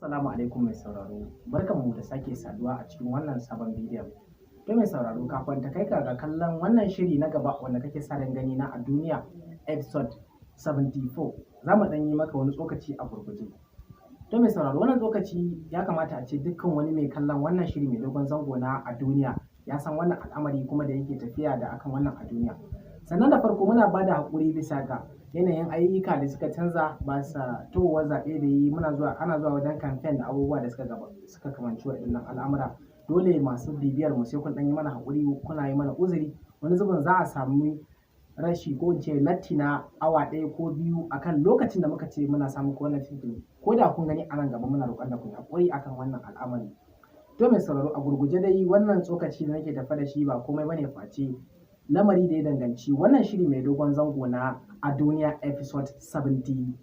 Assalamu alaikum mai sauraro, barkanmu da sake saduwa a cikin wannan sabon bidiyon. To mai sauraro, kafin ta kai ka ga kallon wannan shiri na gaba wanda kake sa ran gani na a duniya episode 74, za mu ɗan yi maka wani tsokaci a gurguje. To mai sauraro, wannan tsokaci ya kamata a ce dukkan wani mai kallon wannan shiri mai dogon zango na a duniya ya san wannan al'amari kuma da yake tafiya da akan wannan a duniya. Sannan da farko muna ba da haƙuri bisa ga yanayin ayyuka da suka canza ba sa towar zaɓe da yi ana zuwa wajen kamfen da abubuwa da suka kamanci waɗannan al'amura. Dole masu bibiyar mu sai kun ɗan yi mana haƙuri, kuna yi mana uzuri, wani zubin za a samu rashi ko in ce latti na awa ɗaya ko biyu akan lokacin da muka ce muna samun ko wannan fim, ko da kun gani a nan gaba muna roƙon da ku yi haƙuri akan wannan al'amari. To mai sauraro, a gurguje dai wannan tsokaci da nake tafa da shi ba komai bane face lamari da ya danganci wannan shiri mai dogon zango na a duniya episode 74.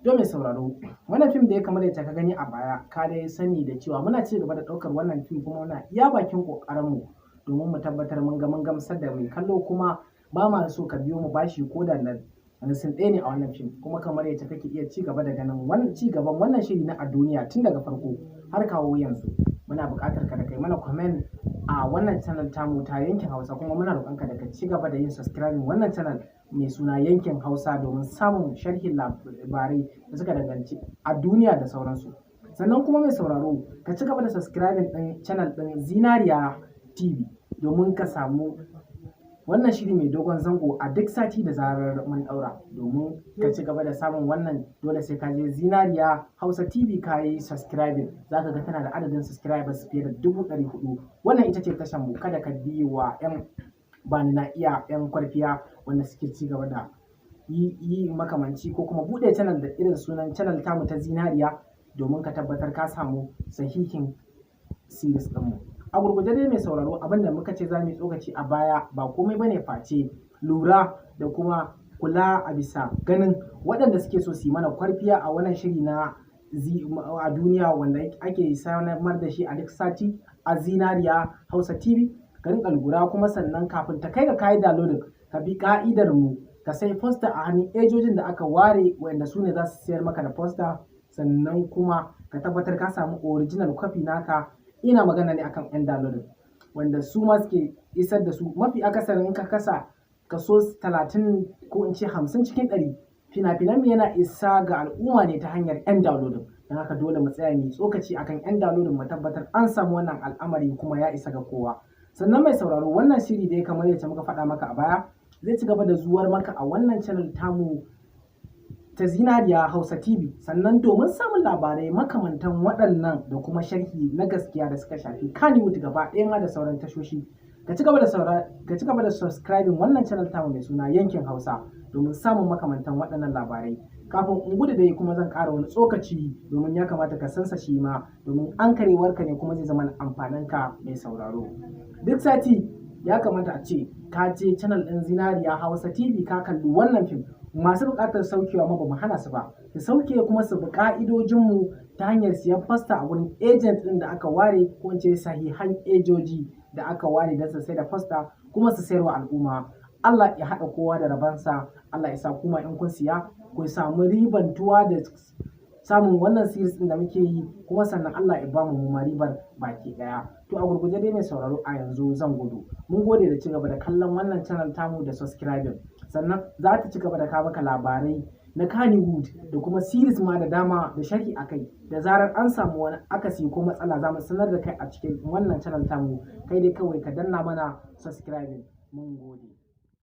Don mai sauraro, wannan fim da ya kamar yadda ka gani a baya, ka dai sani da cewa muna ci gaba da ɗaukar wannan fim kuma muna iya bakin ƙoƙarinmu domin mu tabbatar mun gamsar da mai kallo, kuma ba ma so ka biyo mu bashi ko da na sun ɗaya ne a wannan fim. Kuma kamar yadda kake iya ci gaba da ganin ci gaban wannan shiri na a duniya tun daga farko har kawo yanzu, muna buƙatar ka da kai mana comment a wannan channel tamu ta Yankin Hausa, kuma muna roƙonka da ka ci gaba da yin subscribing wannan channel mai suna Yankin Hausa domin samun sharhin labarai da suka danganci a duniya da sauransu. Sannan kuma mai sauraro, ka ci gaba da subscribing ɗin channel ɗin Zinariya TV domin ka samu wannan shiri mai dogon zango a duk sati da zarar mun ɗaura. Domin ka ci gaba da samun wannan, dole sai ka je Zinariya Hausa TV ka yi subscribing. Za ka ga tana da adadin subscribers fiye da 400,000. Wannan ita ce tashar mu. Kada ka bi wa 'yan bani na iya 'yan kwarfiya wanda suke ci gaba da yi makamanci ko kuma buɗe channel da irin sunan channel tamu ta Zinariya domin ka tabbatar ka samu sahihin series ɗinmu. A gurguje dai mai sauraro, abin da muka ce za mu yi tsokaci a baya ba komai bane face lura da kuma kula a bisa ganin waɗanda suke so su yi mana kwarfiya a wannan shiri na a duniya wanda ake samar da shi a duk sati a Zinariya Hausa TV. Ka rinƙa lura, kuma sannan kafin ta kai ga kayi downloading, ka bi ka'idar mu, ka sai poster a hannun ejojin da aka ware wanda su ne za su sayar maka da poster. Sannan kuma ka tabbatar ka samu original copy naka. Ina magana ne akan 'yan downloading wanda su ma suke isar da su. Mafi akasarin in ka kasa kaso 30 ko in ce 50 cikin 100 fina-finan yana isa ga al'umma ne ta hanyar 'yan downloading. Don haka dole mu tsaya mu tsokaci akan 'yan downloading, mu tabbatar an samu wannan al'amari kuma ya isa ga kowa. Sannan mai sauraro, wannan shiri dai kamar yadda muka faɗa maka a baya zai ci gaba da zuwar maka a wannan channel tamu ta Zinariya Hausa TV. Sannan domin samun labarai makamantan waɗannan da kuma sharhi na gaskiya da suka shafi Kannywood gaba ɗaya ma da sauran tashoshi, ka ci gaba da subscribing wannan channel tamu mai suna Yankin Hausa domin samun makamantan waɗannan labarai. Kafin in gudu dai kuma zan ƙara wani tsokaci domin ya kamata ka sansa shi ma, domin an karewarka ne kuma zai zama amfaninka mai sauraro. Duk sati ya kamata a ce ka je channel ɗin Zinariya Hausa TV ka kalli wannan fim. Masu buƙatar saukewa ma ba mu hana su ba, su sauke kuma su bi ƙa'idojinmu ta hanyar siyan fasta a wurin agent ɗin da aka ware, ko in ce sahihan ejoji da aka ware don su sai da fasta kuma su sayarwa al'umma. Allah ya haɗa kowa da rabansa. Allah ya sa kuma in kun siya ku samu ribantuwa da samun wannan series ɗin da muke yi, kuma sannan Allah ya bamu mu ribar baki ɗaya. To a gurguje dai mai sauraro, a yanzu zan gudu. Mun gode da ci gaba da kallon wannan channel tamu da subscribing. Sannan za ta ci gaba da kawo maka labarai na Kannywood da kuma series ma da dama da sharhi a kai. Da zarar an samu wani akasi ko matsala za mu sanar da kai a cikin wannan channel tamu. Kai dai kawai ka danna mana subscribing. Mun gode.